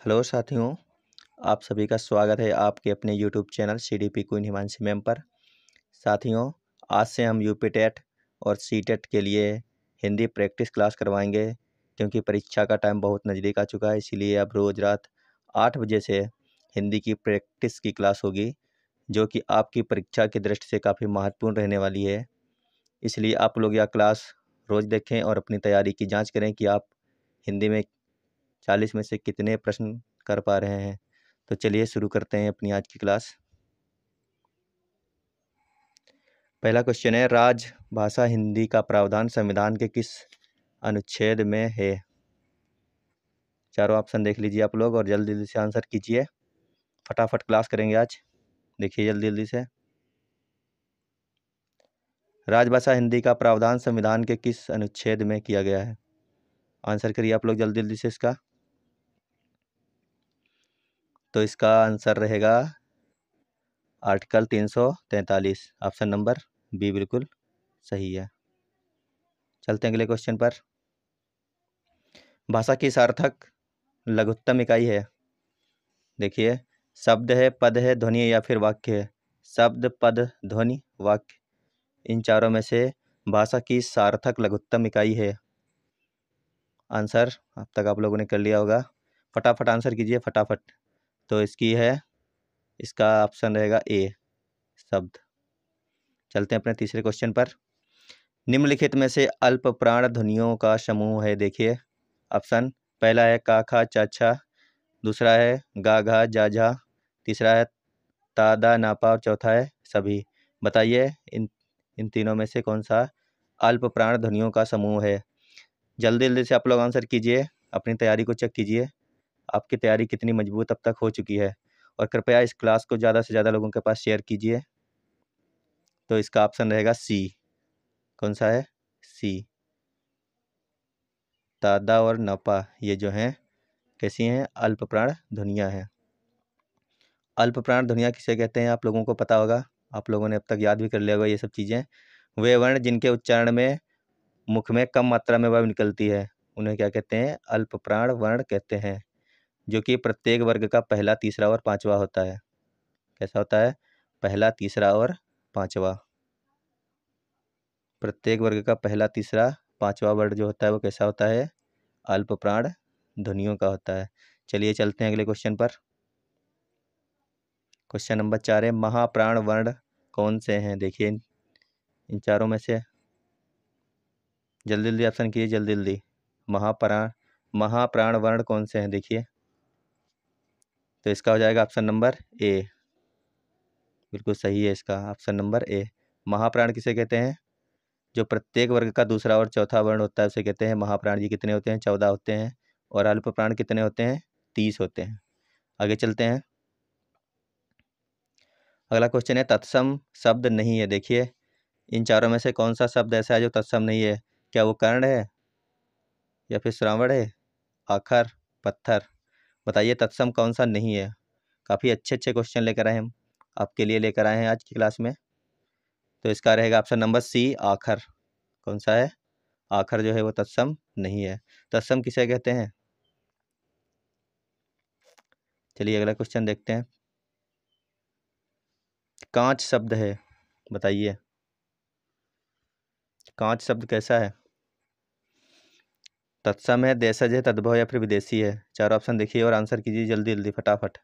Hello साथियों, आप सभी का स्वागत है आपके अपने YouTube channel CDP queen Himanshi ma'am पर। साथियों, आज से हम यूपी टेट और सीटेट के लिए हिंदी प्रैक्टिस क्लास करवाएंगे क्योंकि परीक्षा का टाइम बहुत नज़दीक आ चुका है। इसीलिए अब रोज़ रात 8 बजे से हिंदी की प्रैक्टिस की क्लास होगी, जो कि आपकी परीक्षा की दृष्टि से काफ़ी महत्वपूर्ण रहने वाली है। इसलिए आप लोग यह क्लास रोज़ देखें और अपनी तैयारी की जाँच करें कि आप हिंदी में 40 में से कितने प्रश्न कर पा रहे हैं। तो चलिए शुरू करते हैं अपनी आज की क्लास। पहला क्वेश्चन है, राजभाषा हिंदी का प्रावधान संविधान के किस अनुच्छेद में है? चारों ऑप्शन देख लीजिए आप लोग और जल्दी जल्दी से आंसर कीजिए। फटाफट क्लास करेंगे आज, देखिए जल्दी जल्दी से। राजभाषा हिंदी का प्रावधान संविधान के किस अनुच्छेद में किया गया है? आंसर करिए आप लोग जल्दी जल्दी से इसका। तो इसका आंसर रहेगा आर्टिकल 343, ऑप्शन नंबर बी बिल्कुल सही है। चलते हैं अगले क्वेश्चन पर। भाषा की सार्थक लघुत्तम इकाई है? देखिए, शब्द है, पद है, ध्वनि है या फिर वाक्य है। शब्द, पद, ध्वनि, वाक्य, इन चारों में से भाषा की सार्थक लघुत्तम इकाई है। आंसर अब तक आप लोगों ने कर लिया होगा, फटाफट आंसर कीजिए फटाफट। तो इसका ऑप्शन रहेगा ए, शब्द। चलते हैं अपने तीसरे क्वेश्चन पर। निम्नलिखित में से अल्प प्राण ध्वनियों का समूह है। देखिए ऑप्शन, पहला है का खा चा छा, दूसरा है गा घा जा झा, तीसरा है तादा नापा और चौथा है सभी। बताइए इन तीनों में से कौन सा अल्प प्राण ध्वनियों का समूह है? जल्दी जल्दी से आप लोग आंसर कीजिए, अपनी तैयारी को चेक कीजिए, आपकी तैयारी कितनी मजबूत अब तक हो चुकी है। और कृपया इस क्लास को ज़्यादा से ज़्यादा लोगों के पास शेयर कीजिए। तो इसका ऑप्शन रहेगा सी। कौन सा है? सी, तादा और नपा, ये जो हैं कैसी हैं? अल्प प्राण ध्वनियाँ हैं। अल्प प्राण ध्वनियाँ किसे कहते हैं आप लोगों को पता होगा, आप लोगों ने अब तक याद भी कर लिया होगा ये सब चीज़ें। वे वर्ण जिनके उच्चारण में मुख में कम मात्रा में वायु निकलती है, उन्हें क्या कहते हैं? अल्प प्राण वर्ण कहते हैं, जो कि प्रत्येक वर्ग का पहला, तीसरा और पांचवा होता है। कैसा होता है? पहला, तीसरा और पांचवा। प्रत्येक वर्ग का पहला, तीसरा, पांचवा वर्ण जो होता है वो कैसा होता है? अल्प प्राण ध्वनियों का होता है। चलिए चलते हैं अगले क्वेश्चन पर। क्वेश्चन नंबर 4 है, महाप्राण वर्ण कौन से हैं? देखिए इन चारों में से जल्दी जल्दी ऑप्शन कीजिए, जल्दी जल्दी। महाप्राण वर्ण कौन से हैं? देखिए, तो इसका हो जाएगा ऑप्शन नंबर ए, बिल्कुल सही है इसका ऑप्शन नंबर ए। महाप्राण किसे कहते हैं? जो प्रत्येक वर्ग का दूसरा और चौथा वर्ण होता है उसे कहते हैं महाप्राण जी। कितने होते हैं? 14 होते हैं। और अल्प प्राण कितने होते हैं? 30 होते हैं। आगे चलते हैं। अगला क्वेश्चन है, तत्सम शब्द नहीं है। देखिए इन चारों में से कौन सा शब्द ऐसा है जो तत्सम नहीं है? क्या वो कर्ण है या फिर श्रावण है, आखर, पत्थर? बताइए तत्सम कौन सा नहीं है। काफ़ी अच्छे अच्छे क्वेश्चन लेकर आए हम आपके लिए, लेकर आए हैं आज की क्लास में। तो इसका रहेगा ऑप्शन नंबर सी, आखर। कौन सा है? आखर जो है वो तत्सम नहीं है। तत्सम किसे कहते हैं? चलिए अगला क्वेश्चन देखते हैं। कांच शब्द है, बताइए कांच शब्द कैसा है? तत्सम है, देशज है, तद्भव या फिर विदेशी है? चार ऑप्शन देखिए और आंसर कीजिए जल्दी जल्दी फटाफट।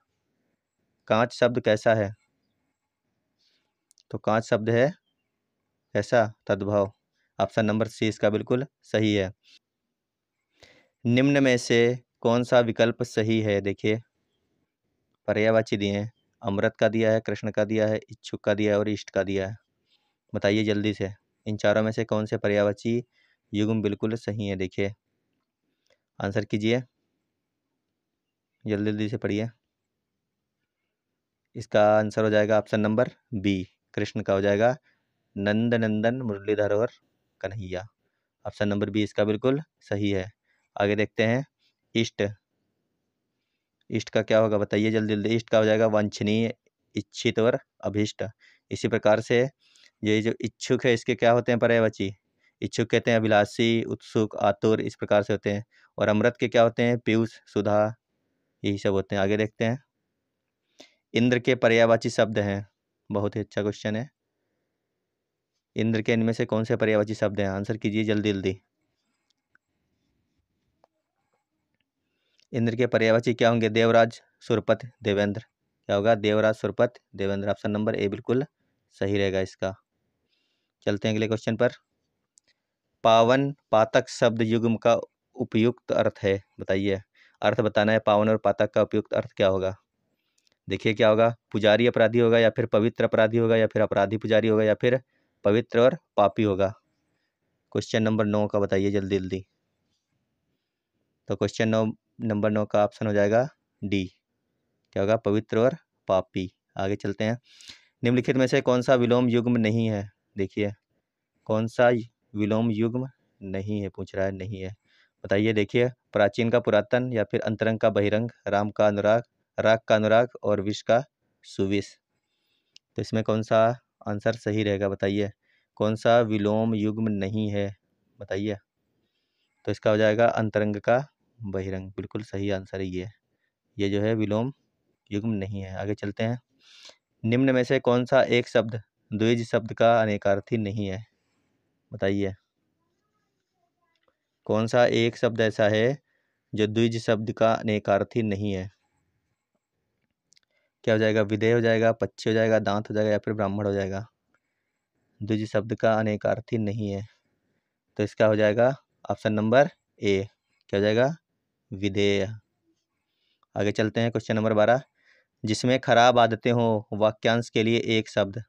कांच शब्द कैसा है? तो कांच शब्द है कैसा? तद्भव। ऑप्शन नंबर सी इसका बिल्कुल सही है। निम्न में से कौन सा विकल्प सही है? देखिए पर्यायवाची दिए हैं, अमृत का दिया है, कृष्ण का दिया है, इच्छुक का दिया है और इष्ट का दिया है। बताइए जल्दी से इन चारों में से कौन से पर्यायवाची युग्म बिल्कुल सही है? देखिए आंसर कीजिए, जल्दी जल्दी से पढ़िए। इसका आंसर हो जाएगा ऑप्शन नंबर बी, कृष्ण का हो जाएगा, नंद नंदन मुरलीधर और कन्हैया। ऑप्शन नंबर बी इसका बिल्कुल सही है। आगे देखते हैं। इष्ट, इष्ट का क्या होगा? बताइए जल्दी जल्दी। इष्ट का हो जाएगा वांछनीय, इच्छित और अभीष्ट। इसी प्रकार से ये जो इच्छुक है इसके क्या होते हैं पर्यायवाची? इच्छुक कहते हैं अभिलाषी, उत्सुक, आतुर, इस प्रकार से होते हैं। और अमृत के क्या होते हैं? पीयूष, सुधा, यही सब होते हैं। आगे देखते हैं। इंद्र के पर्यायवाची शब्द हैं। बहुत ही अच्छा क्वेश्चन है। इंद्र के इनमें से कौन से पर्यायवाची शब्द हैं? आंसर कीजिए जल्दी जल्दी। इंद्र के पर्यायवाची क्या होंगे? देवराज, सुरपत, देवेंद्र। क्या होगा? Devraj, Surpat, Devendra. Option number A बिल्कुल सही रहेगा इसका। चलते हैं अगले क्वेश्चन पर। पावन पातक शब्द युग्म का उपयुक्त अर्थ है, बताइए। अर्थ बताना है। पावन और पातक का उपयुक्त अर्थ क्या होगा? देखिए क्या होगा। पुजारी अपराधी होगा, या फिर पवित्र अपराधी होगा, या फिर अपराधी पुजारी होगा, या फिर पवित्र और पापी होगा। क्वेश्चन नंबर 9 का बताइए जल्दी जल्दी। तो क्वेश्चन नंबर 9 का ऑप्शन हो जाएगा डी। क्या होगा? पवित्र और पापी। आगे चलते हैं। निम्नलिखित में से कौन सा विलोम युग्म नहीं है? देखिए कौन सा विलोम युग्म नहीं है, पूछ रहा है। नहीं है, बताइए। देखिए, प्राचीन का पुरातन, या फिर अंतरंग का बहिरंग, राम का अनुराग, राग का अनुराग और विष का सुविष। तो इसमें कौन सा आंसर सही रहेगा, बताइए। कौन सा विलोम युग्म नहीं है, बताइए। तो इसका हो जाएगा अंतरंग का बहिरंग। बिल्कुल सही आंसर है ये जो है विलोम युग्म नहीं है। आगे चलते हैं। निम्न में से कौन सा एक शब्द द्विज शब्द का अनेकार्थी नहीं है, बताइए। कौन सा एक शब्द ऐसा है जो द्विज शब्द का अनेकार्थी नहीं है? क्या हो जाएगा? विधेय हो जाएगा, पक्षी हो जाएगा, दांत हो जाएगा, या फिर ब्राह्मण हो जाएगा। द्विज शब्द का अनेकार्थी नहीं है, तो इसका हो जाएगा ऑप्शन नंबर ए। क्या हो जाएगा? विधेय। आगे चलते हैं। Question number 12। जिसमें खराब आदतें हो वाक्यांश के लिए एक शब्द।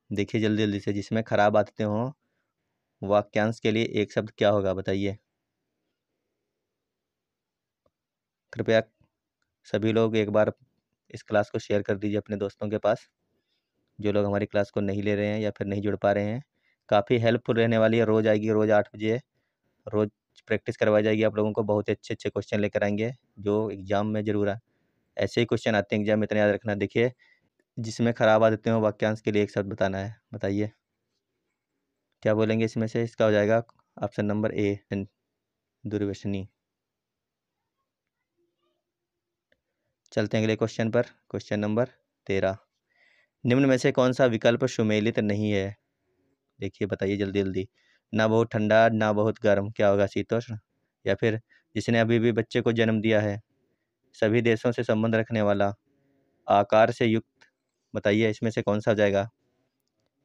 देखिए जल्दी जल्दी से। जिसमें खराब आदतें हो वाक्यांश के लिए एक शब्द क्या होगा, बताइए। कृपया सभी लोग एक बार इस क्लास को शेयर कर दीजिए अपने दोस्तों के पास, जो लोग हमारी क्लास को नहीं ले रहे हैं या फिर नहीं जुड़ पा रहे हैं। काफ़ी हेल्पफुल रहने वाली है। रोज़ आएगी, रोज़ 8 बजे रोज़ प्रैक्टिस करवाई जाएगी आप लोगों को। बहुत ही अच्छे अच्छे क्वेश्चन लेकर आएंगे जो एग्जाम में जरूर ऐसे ही क्वेश्चन आते हैं एग्जाम में, इतना याद रखना। देखिए, जिसमें खराब आदतें हो वाक्यांश के लिए एक शब्द बताना है, बताइए। क्या बोलेंगे इसमें से? इसका हो जाएगा ऑप्शन नंबर ए, दुर्व्यसनी। चलते हैं अगले क्वेश्चन पर। Question number 13। निम्न में से कौन सा विकल्प सुमेलित नहीं है? देखिए बताइए जल्दी जल्दी। ना बहुत ठंडा, ना बहुत गर्म। क्या होगा? शीतोष्ण। या फिर जिसने अभी भी बच्चे को जन्म दिया है, सभी देशों से संबंध रखने वाला, आकार से युक्त। बताइए इसमें से कौन सा हो जाएगा?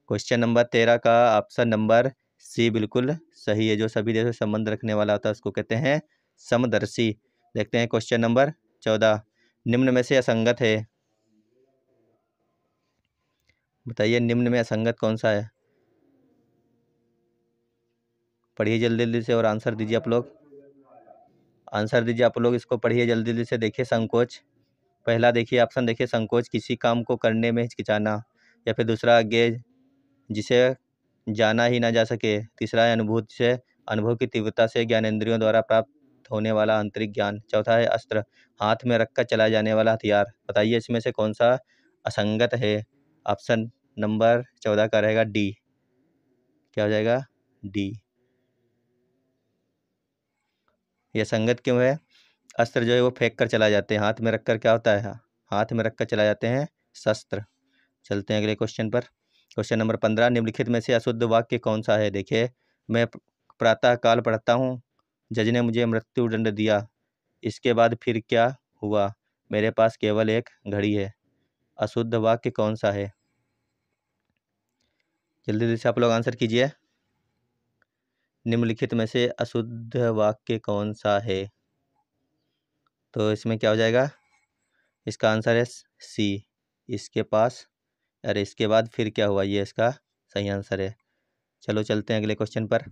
क्वेश्चन नंबर 13 का ऑप्शन नंबर सी बिल्कुल सही है। जो सभी देशों से संबंध रखने वाला होता है उसको कहते हैं समदर्शी। देखते हैं क्वेश्चन नंबर 14। निम्न में से असंगत है, बताइए। निम्न में असंगत कौन सा है? पढ़िए जल्दी जल्दी से और आंसर दीजिए आप लोग। आंसर दीजिए आप लोग, इसको पढ़िए जल्दी जल्दी से। देखिए संकोच। पहला देखिए ऑप्शन, देखिए संकोच, किसी काम को करने में हिचकिचाना। या फिर दूसरा आगे, जिसे जाना ही ना जा सके। तीसरा है अनुभूति से, अनुभव की तीव्रता से ज्ञानेंद्रियों द्वारा प्राप्त होने वाला आंतरिक ज्ञान। चौथा है अस्त्र, हाथ में रखकर चलाए जाने वाला हथियार। बताइए इसमें से कौन सा असंगत है? ऑप्शन नंबर 14 का रहेगा डी। क्या हो जाएगा? डी। यह संगत क्यों है? अस्त्र जो है वो फेंक कर चला जाते हैं, हाथ में रखकर क्या होता है? हाथ में रखकर चला जाते हैं शस्त्र। चलते हैं अगले क्वेश्चन पर। Question number 15। निम्नलिखित में से अशुद्ध वाक्य कौन सा है? देखिए, मैं प्रातः काल पढ़ता हूँ, जज ने मुझे मृत्यु दंड दिया, इसके बाद फिर क्या हुआ, मेरे पास केवल एक घड़ी है। अशुद्ध वाक्य कौन सा है? जल्दी जल्दी से आप लोग आंसर कीजिए। निम्नलिखित में से अशुद्ध वाक्य कौन सा है? तो इसमें क्या हो जाएगा? इसका आंसर है सी, इसके पास, अरे इसके बाद फिर क्या हुआ, ये इसका सही आंसर है। चलो चलते हैं अगले क्वेश्चन पर।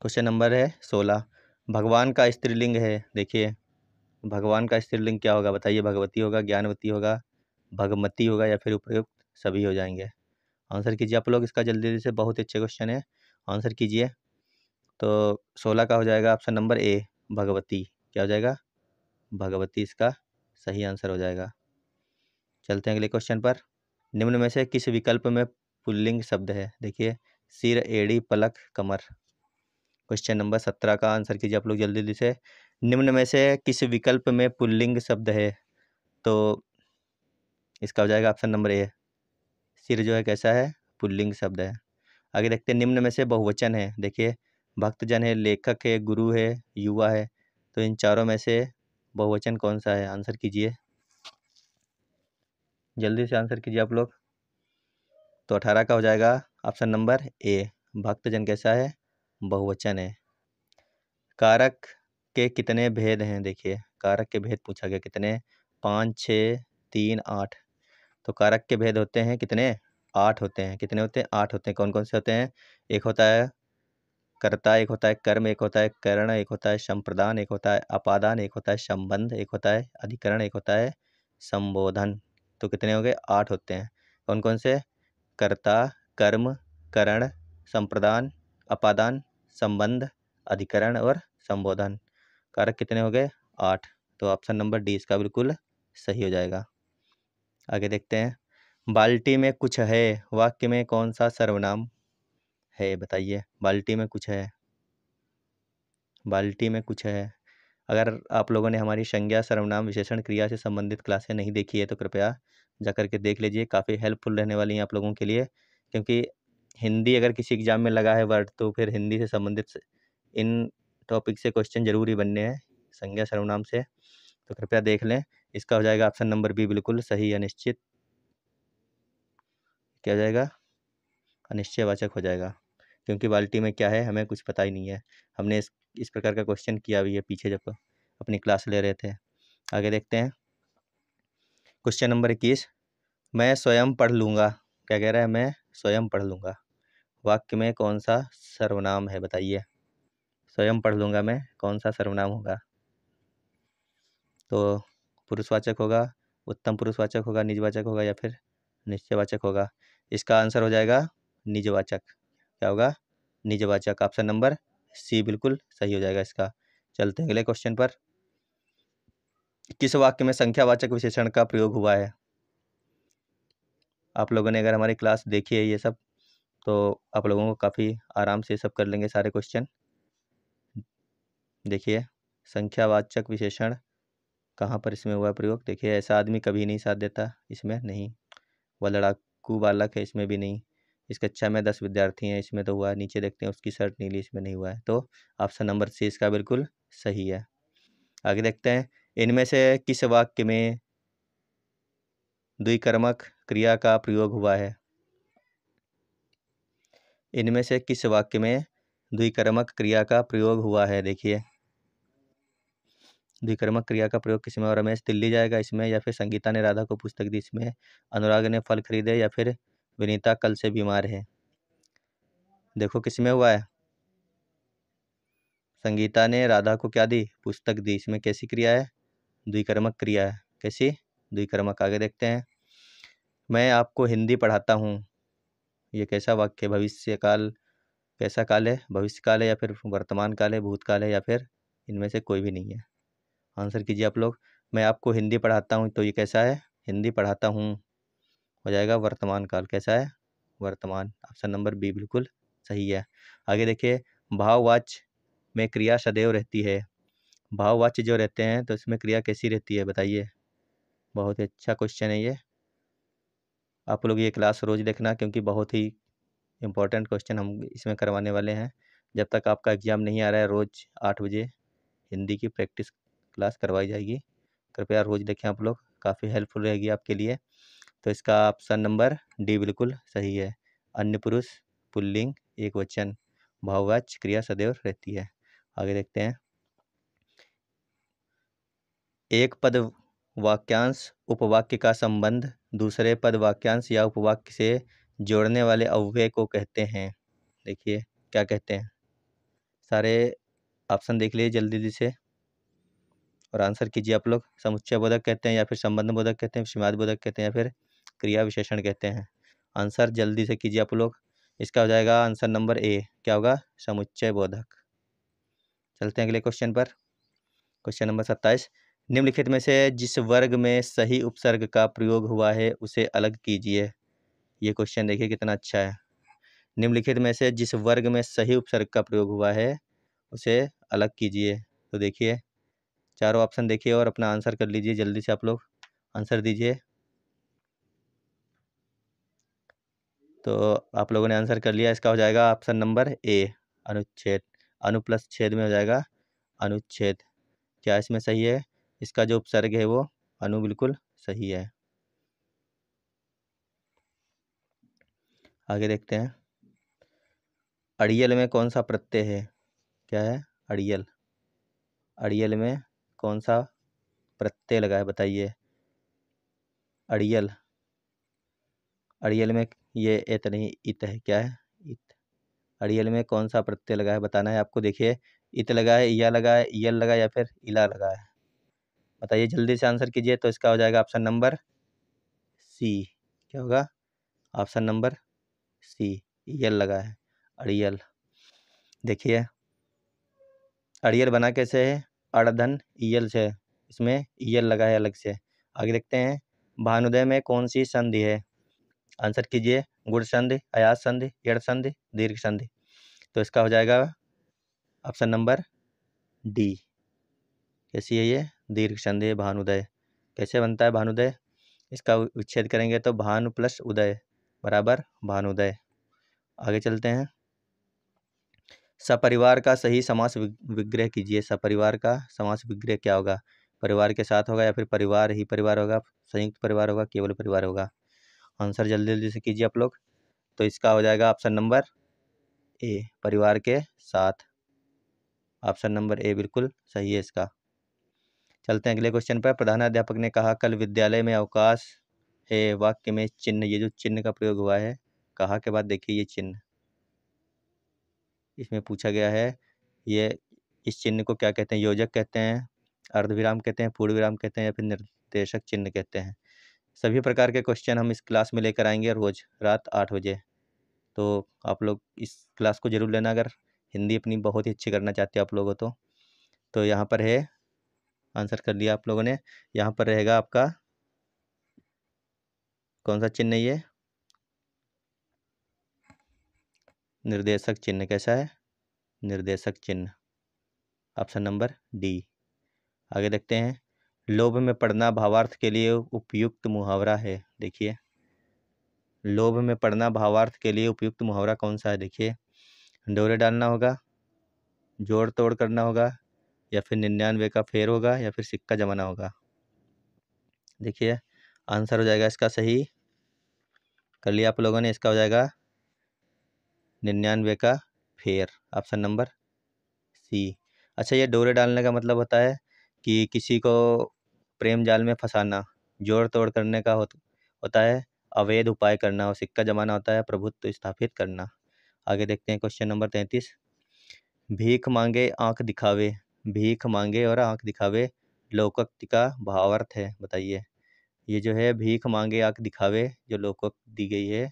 क्वेश्चन नंबर है 16। भगवान का स्त्रीलिंग है। देखिए, भगवान का स्त्रीलिंग क्या होगा, बताइए। भगवती होगा, ज्ञानवती होगा, भगमती होगा, या फिर उपयुक्त सभी हो जाएंगे। आंसर कीजिए आप लोग इसका जल्दी जल्दी से। बहुत ही अच्छे क्वेश्चन है, आंसर कीजिए। तो 16 का हो जाएगा ऑप्शन नंबर ए, भगवती। क्या हो जाएगा? भगवती इसका सही आंसर हो जाएगा। चलते हैं अगले क्वेश्चन पर। निम्न में से किस विकल्प में पुल्लिंग शब्द है? देखिए, सिर, एड़ी, पलक, कमर। क्वेश्चन नंबर 17 का आंसर कीजिए आप लोग जल्दी जल्दी से। निम्न में से किस विकल्प में पुल्लिंग शब्द है? तो इसका हो जाएगा ऑप्शन नंबर ए। सिर जो है कैसा है? पुल्लिंग शब्द है। आगे देखते हैं, निम्न में से बहुवचन है। देखिए, भक्तजन है, लेखक है, गुरु है, युवा है। तो इन चारों में से बहुवचन कौन सा है? आंसर कीजिए, जल्दी से आंसर कीजिए आप लोग। तो 18 का हो जाएगा ऑप्शन नंबर ए, भक्तजन कैसा है? बहुवचन है। कारक के कितने भेद हैं? देखिए, कारक के भेद पूछा गया, कितने? 5, 6, 3, 8। तो कारक के भेद होते हैं कितने? 8 होते हैं। कितने होते हैं? 8 होते हैं। कौन कौन से होते हैं? एक होता है कर्ता, एक होता है कर्म, एक होता है करण, एक होता है संप्रदान, एक होता है अपादान, एक होता है संबंध, एक होता है अधिकरण, एक होता है संबोधन। तो कितने हो गए? 8 होते हैं। कौन कौन से? कर्ता, कर्म, करण, संप्रदान, अपादान, संबंध, अधिकरण और संबोधन। कारक कितने हो गए? 8। तो ऑप्शन नंबर डी इसका बिल्कुल सही हो जाएगा। आगे देखते हैं, बाल्टी में कुछ है वाक्य में कौन सा सर्वनाम है? बताइए, बाल्टी में कुछ है, बाल्टी में कुछ है। अगर आप लोगों ने हमारी संज्ञा, सर्वनाम, विशेषण, क्रिया से संबंधित क्लासें नहीं देखी है तो कृपया जा कर के देख लीजिए, काफ़ी हेल्पफुल रहने वाली हैं आप लोगों के लिए। क्योंकि हिंदी अगर किसी एग्जाम में लगा है वर्ड, तो फिर हिंदी से संबंधित इन टॉपिक से क्वेश्चन जरूर ही बनने हैं, संज्ञा सर्वनाम से। तो कृपया देख लें। इसका हो जाएगा ऑप्शन नंबर बी बिल्कुल सही, अनिश्चित। क्या हो जाएगा? अनिश्चयवाचक हो जाएगा, क्योंकि बाल्टी में क्या है हमें कुछ पता ही नहीं है। हमने इस प्रकार का क्वेश्चन किया भी है पीछे जब अपनी क्लास ले रहे थे। आगे देखते हैं, क्वेश्चन नंबर 21, मैं स्वयं पढ़ लूँगा। क्या कह रहा है? मैं स्वयं पढ़ लूँगा। वाक्य में कौन सा सर्वनाम है? बताइए, स्वयं पढ़ लूँगा मैं कौन सा सर्वनाम होगा? तो पुरुषवाचक होगा, उत्तम पुरुषवाचक होगा, निजवाचक होगा या फिर निश्चयवाचक होगा? इसका आंसर हो जाएगा निजवाचक। क्या होगा? निजवाचक। ऑप्शन नंबर सी बिल्कुल सही हो जाएगा इसका। चलते हैं अगले क्वेश्चन पर। किस वाक्य में संख्यावाचक विशेषण का प्रयोग हुआ है? आप लोगों ने अगर हमारी क्लास देखी है ये सब, तो आप लोगों को काफ़ी आराम से सब कर लेंगे सारे क्वेश्चन। देखिए, संख्यावाचक विशेषण कहाँ पर इसमें हुआ प्रयोग? देखिए, ऐसा आदमी कभी नहीं साथ देता, इसमें नहीं। वह लड़ाकू बालक है, इसमें भी नहीं। इस कक्षा में 10 विद्यार्थी हैं, इसमें तो हुआ है। नीचे देखते हैं, उसकी शर्ट नीली, इसमें नहीं हुआ है। तो ऑप्शन नंबर सी इसका बिल्कुल सही है। आगे देखते हैं, इनमें से किस वाक्य में द्विकर्मक क्रिया का प्रयोग हुआ है? इनमें से किस वाक्य में द्विकर्मक क्रिया का प्रयोग हुआ है? देखिए, द्विकर्मक क्रिया का प्रयोग किसमें? और रमेश दिल्ली जाएगा इसमें, या फिर संगीता ने राधा को पुस्तक दी इसमें, अनुराग ने फल खरीदे, या फिर विनीता कल से बीमार है। देखो किसमें हुआ है? संगीता ने राधा को क्या दी? पुस्तक दी। इसमें कैसी क्रिया है? द्विकर्मक क्रिया है। कैसी? द्विकर्मक। आगे देखते हैं, मैं आपको हिंदी पढ़ाता हूँ। ये कैसा वाक्य? भविष्य काल। कैसा काल है? भविष्य काल है या फिर वर्तमान काल है, भूतकाल है, या फिर इनमें से कोई भी नहीं है? आंसर कीजिए आप लोग। मैं आपको हिंदी पढ़ाता हूँ, तो ये कैसा है? हिंदी पढ़ाता हूँ हो जाएगा वर्तमान काल। कैसा है? वर्तमान। ऑप्शन नंबर बी बिल्कुल सही है। आगे देखिए, भाववाच्य में क्रिया सदैव रहती है। भाववाच्य जो रहते हैं तो इसमें क्रिया कैसी रहती है? बताइए। बहुत ही अच्छा क्वेश्चन है ये। आप लोग ये क्लास रोज देखना, क्योंकि बहुत ही इंपॉर्टेंट क्वेश्चन हम इसमें करवाने वाले हैं। जब तक आपका एग्जाम नहीं आ रहा है, रोज 8 बजे हिंदी की प्रैक्टिस क्लास करवाई जाएगी। कृपया रोज देखें आप लोग, काफ़ी हेल्पफुल रहेगी आपके लिए। तो इसका ऑप्शन नंबर डी बिल्कुल सही है। अन्य पुरुष पुल्लिंग एक वचन, भाववाच्य क्रिया सदैव रहती है। आगे देखते हैं, एक पद वाक्यांश उपवाक्य का संबंध दूसरे पद वाक्यांश या उपवाक्य से जोड़ने वाले अव्यय को कहते हैं। देखिए, क्या कहते हैं? सारे ऑप्शन देख लीजिए जल्दी जल्दी से और आंसर कीजिए आप लोग। समुच्चय बोधक कहते हैं, या फिर संबंध बोधक कहते हैं, सीमांत बोधक कहते हैं, या फिर क्रिया विशेषण कहते हैं? आंसर जल्दी से कीजिए आप लोग। इसका हो जाएगा आंसर नंबर ए। क्या होगा? समुच्चय बोधक। चलते हैं अगले क्वेश्चन पर। क्वेश्चन नंबर 27, निम्नलिखित में से जिस वर्ग में सही उपसर्ग का प्रयोग हुआ है उसे अलग कीजिए। ये क्वेश्चन देखिए कितना अच्छा है। निम्नलिखित में से जिस वर्ग में सही उपसर्ग का प्रयोग हुआ है उसे अलग कीजिए। तो देखिए चारों ऑप्शन देखिए और अपना आंसर कर लीजिए, जल्दी से आप लोग आंसर दीजिए। तो आप लोगों ने आंसर कर लिया, इसका हो जाएगा ऑप्शन नंबर ए, अनुच्छेद। अनु प्लस छेद में हो जाएगा अनुच्छेद। क्या इसमें सही है? इसका जो उपसर्ग है वो अनु बिल्कुल सही है। आगे देखते हैं। अड़ियल में कौन सा प्रत्यय है? क्या है? अड़ियल। अड़ियल में कौन सा प्रत्यय लगा है बताइए। अड़ियल, अड़ियल में ये एत नहीं इत है। क्या है? इत। अड़ियल में कौन सा प्रत्यय लगा है बताना है आपको। देखिए इत लगा है, या लगा है, यल लगा है या फिर इला लगा है, बताइए जल्दी से आंसर कीजिए। तो इसका हो जाएगा ऑप्शन नंबर सी। क्या होगा? ऑप्शन नंबर सी, यल लगा है, अड़ियल। देखिए अड़ियल बना कैसे है? अड़धन ईयल से, इसमें ईयल लगा है अलग से। आगे देखते हैं। भानुदय में कौन सी संधि है? आंसर कीजिए। गुण संधि, अयास संधि, यड़ संधि, दीर्घ संधि। तो इसका हो जाएगा ऑप्शन नंबर डी। कैसी है ये? दीर्घ संधि है भानुदय। कैसे बनता है भानुदय? इसका विच्छेद करेंगे तो भानु प्लस उदय बराबर भानुदय। आगे चलते हैं। सपरिवार का सही समास विग्रह कीजिए। सपरिवार का समास विग्रह क्या होगा? परिवार के साथ होगा या फिर परिवार ही परिवार होगा, संयुक्त परिवार होगा, केवल परिवार होगा? आंसर जल्दी जल्दी से कीजिए आप लोग। तो इसका हो जाएगा ऑप्शन नंबर ए, परिवार के साथ। ऑप्शन नंबर ए बिल्कुल सही है इसका। चलते हैं अगले क्वेश्चन पर। प्रधानाध्यापक ने कहा कल विद्यालय में अवकाश है। वाक्य में चिन्ह, ये जो चिन्ह का प्रयोग हुआ है, कहा के बाद देखिए ये चिन्ह इसमें पूछा गया है। ये इस चिन्ह को क्या कहते हैं? योजक कहते हैं, अर्धविराम कहते हैं, पूर्ण विराम कहते हैं या फिर निर्देशक चिन्ह कहते हैं? सभी प्रकार के क्वेश्चन हम इस क्लास में लेकर आएंगे रोज रात 8 बजे। तो आप लोग इस क्लास को जरूर लेना अगर हिंदी अपनी बहुत ही अच्छी करना चाहते हो आप लोगों तो यहाँ पर है, आंसर कर लिया आप लोगों ने। यहाँ पर रहेगा आपका कौन सा चिन्ह है? ये निर्देशक चिन्ह। कैसा है? निर्देशक चिन्ह, ऑप्शन नंबर डी। आगे देखते हैं। लोभ में पड़ना भावार्थ के लिए उपयुक्त मुहावरा है। देखिए लोभ में पड़ना भावार्थ के लिए उपयुक्त मुहावरा कौन सा है? देखिए डोरे डालना होगा, जोड़ तोड़ करना होगा, या फिर 99 का फेर होगा, या फिर सिक्का जमाना होगा? देखिए आंसर हो जाएगा इसका सही, कर लिया आप लोगों ने। इसका हो जाएगा 99 का फेर, ऑप्शन नंबर सी। अच्छा, ये डोरे डालने का मतलब होता है कि किसी को प्रेम जाल में फंसाना। जोड़ तोड़ करने का होता है अवैध उपाय करना, और सिक्का जमाना होता है प्रभुत्व स्थापित करना। आगे देखते हैं क्वेश्चन नंबर 33। भीख मांगे आंख दिखावे। भीख मांगे और आंख दिखावे लोकोक्ति का भावार्थ है, बताइए। ये जो है भीख मांगे आंख दिखावे, जो लोकोक्ति दी गई है,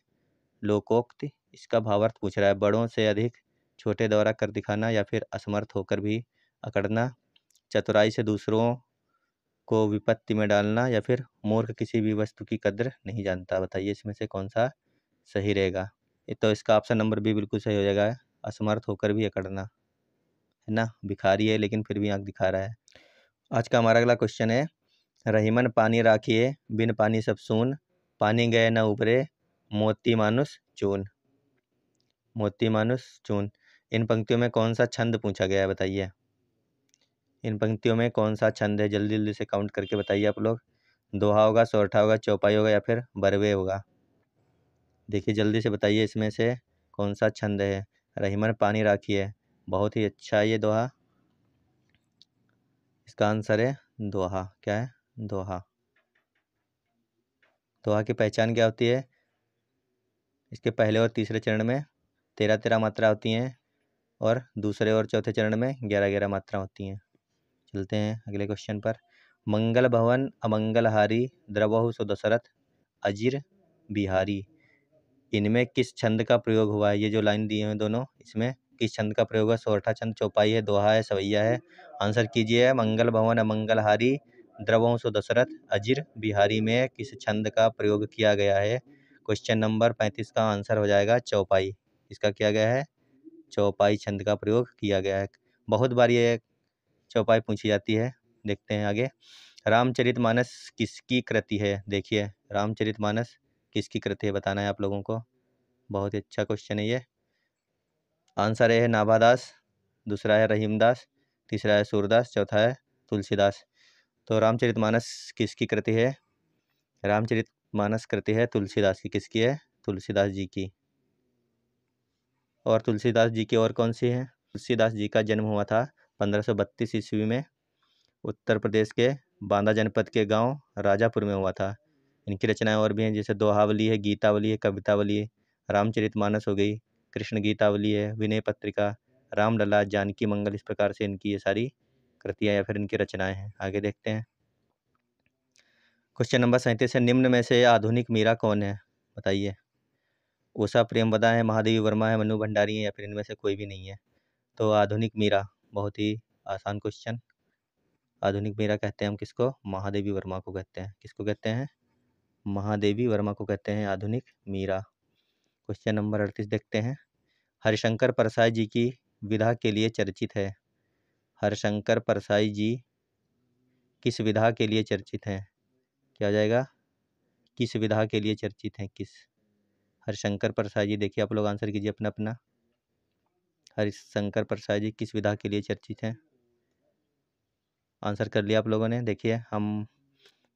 लोकोक्ति, इसका भावार्थ पूछ रहा है। बड़ों से अधिक छोटे द्वारा कर दिखाना, या फिर असमर्थ होकर भी अकड़ना, चतुराई से दूसरों को विपत्ति में डालना, या फिर मूर्ख किसी भी वस्तु की कद्र नहीं जानता? बताइए इसमें से कौन सा सही रहेगा? ये तो इसका ऑप्शन नंबर बी बिल्कुल सही हो जाएगा, असमर्थ होकर भी अकड़ना। है ना, भिखारी है लेकिन फिर भी आंख दिखा रहा है। आज का हमारा अगला क्वेश्चन है। रहीमन पानी राखिए, बिन पानी सब सून, पानी गए न उबरे, मोती मानुष चून। मोती मानुष चून, इन पंक्तियों में कौन सा छंद पूछा गया है? बताइए इन पंक्तियों में कौन सा छंद है? जल्दी जल्दी से काउंट करके बताइए आप लोग। दोहा होगा, सोरठा होगा, चौपाई होगा, या फिर बरवे होगा? देखिए जल्दी से बताइए इसमें से कौन सा छंद है। रहीमन पानी राखिए, बहुत ही अच्छा ये दोहा। इसका आंसर है दोहा। क्या है? दोहा। दोहा की पहचान क्या होती है? इसके पहले और तीसरे चरण में 13-13 मात्रा होती हैं, और दूसरे और चौथे चरण में 11-11 मात्रा होती हैं। चलते हैं अगले क्वेश्चन पर। मंगल भवन अमंगलहारी, द्रवहु सो दशरथ अजिर बिहारी। इनमें किस छंद का प्रयोग हुआ है? ये जो लाइन दी है दोनों, इसमें किस छंद का प्रयोग है? सोरठा छंद, चौपाई है, दोहा है, सवैया है? आंसर कीजिए। मंगल भवन अमंगलहारी, द्रवहु सो दशरथ अजिर बिहारी में किस छंद का प्रयोग किया गया है? क्वेश्चन नंबर 35 का आंसर हो जाएगा चौपाई। इसका किया गया है चौपाई छंद का प्रयोग किया गया है। बहुत बार ये चौपाई पूछी जाती है। देखते हैं आगे। रामचरितमानस किसकी कृति है? देखिए रामचरितमानस किसकी कृति है बताना है आप लोगों को। बहुत ही अच्छा क्वेश्चन है ये। आंसर है नाभादास, दूसरा है रहीमदास, तीसरा है सूरदास, चौथा है तुलसीदास। तो रामचरितमानस किसकी कृति है? रामचरितमानस कृति है तुलसीदास की। किसकी है? तुलसीदास जी की। और तुलसीदास जी की और कौन सी है? तुलसीदास जी का जन्म हुआ था 1532 ईस्वी में उत्तर प्रदेश के बांदा जनपद के गांव राजापुर में हुआ था। इनकी रचनाएं और भी हैं, जैसे दोहावली है, गीतावली है, कवितावली है, रामचरितमानस हो गई, कृष्ण गीतावली है, विनय पत्रिका, रामलला, जानकी मंगल। इस प्रकार से इनकी ये सारी कृतियाँ या फिर इनकी रचनाएं हैं। आगे देखते हैं। क्वेश्चन नंबर 37 है, निम्न में से आधुनिक मीरा कौन है? बताइए। उषा प्रेमवदा है, महादेवी वर्मा है, मनु भंडारी है, या फिर इनमें से कोई भी नहीं है? तो आधुनिक मीरा, बहुत ही आसान क्वेश्चन। आधुनिक मीरा कहते हैं हम किसको? महादेवी वर्मा को कहते हैं। किसको कहते हैं? महादेवी वर्मा को कहते हैं आधुनिक मीरा। क्वेश्चन नंबर 38 देखते हैं। हरिशंकर परसाई जी की विधा के लिए चर्चित है। हरिशंकर परसाई जी किस विधा के लिए चर्चित हैं? क्या हो जाएगा? किस विधा के लिए चर्चित हैं? किस? हरिशंकर परसाई जी, देखिए आप लोग आंसर कीजिए अपना अपना। हरिशंकर परसाई जी किस विधा के लिए चर्चित हैं? आंसर कर लिया आप लोगों ने। देखिए हम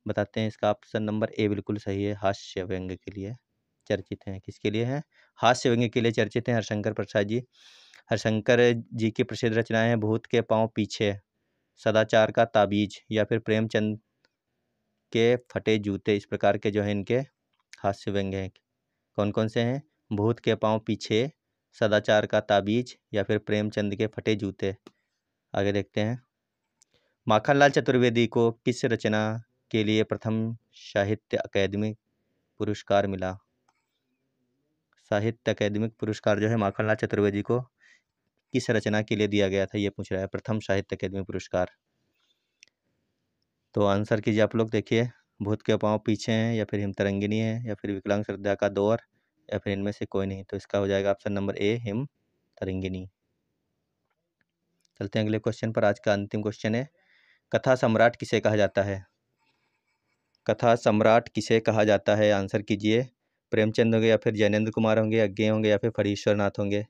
बताते हैं, इसका ऑप्शन नंबर ए बिल्कुल सही है। हास्य व्यंग्य के लिए चर्चित हैं। किसके लिए हैं? हास्य व्यंग्य के लिए चर्चित हैं हरिशंकर प्रसाद जी। हरिशंकर जी की प्रसिद्ध रचनाएं हैं भूत के पांव पीछे, सदाचार का ताबीज, या फिर प्रेमचंद के फटे जूते। इस प्रकार के जो है इनके हास्य व्यंग्य हैं। कौन कौन से हैं? भूत के पांव पीछे, सदाचार का ताबीज, या फिर प्रेमचंद के फटे जूते। आगे देखते हैं। माखनलाल चतुर्वेदी को किस रचना के लिए प्रथम साहित्य अकादमी पुरस्कार मिला? साहित्य अकादमिक पुरस्कार जो है माखनलाल चतुर्वेदी को किस रचना के लिए दिया गया था, ये पूछ रहा है। प्रथम साहित्य अकादमी पुरस्कार। तो आंसर कीजिए आप लोग। देखिए भूत के पांव पीछे हैं, या फिर हिमतरंगिनी है, या फिर विकलांग श्रद्धा का दौर, या फिर इनमें से कोई नहीं। तो इसका हो जाएगा ऑप्शन नंबर ए, हिमतरंगिनी। चलते हैं अगले क्वेश्चन पर। आज का अंतिम क्वेश्चन है, कथा सम्राट किसे कहा जाता है? कथा सम्राट किसे कहा जाता है? आंसर कीजिए। प्रेमचंद होंगे, या फिर जैनेन्द्र कुमार होंगे, अज्ञेय होंगे, या फिर फणीश्वर नाथ होंगे?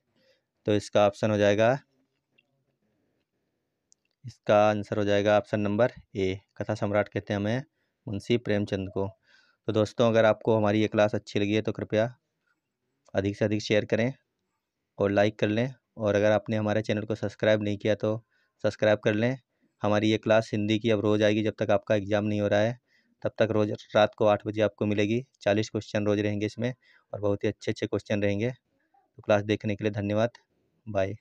तो इसका ऑप्शन हो जाएगा, इसका आंसर हो जाएगा ऑप्शन नंबर ए। कथा सम्राट कहते हैं हमें मुंशी प्रेमचंद को। तो दोस्तों अगर आपको हमारी ये क्लास अच्छी लगी है तो कृपया अधिक से अधिक शेयर करें और लाइक कर लें। और अगर आपने हमारे चैनल को सब्सक्राइब नहीं किया तो सब्सक्राइब कर लें। हमारी ये क्लास हिंदी की अब रोज़ आएगी, जब तक आपका एग्ज़ाम नहीं हो रहा है तब तक रोज़ रात को 8 बजे आपको मिलेगी। 40 क्वेश्चन रोज़ रहेंगे इसमें, और बहुत ही अच्छे अच्छे क्वेश्चन रहेंगे। तो क्लास देखने के लिए धन्यवाद। बाय।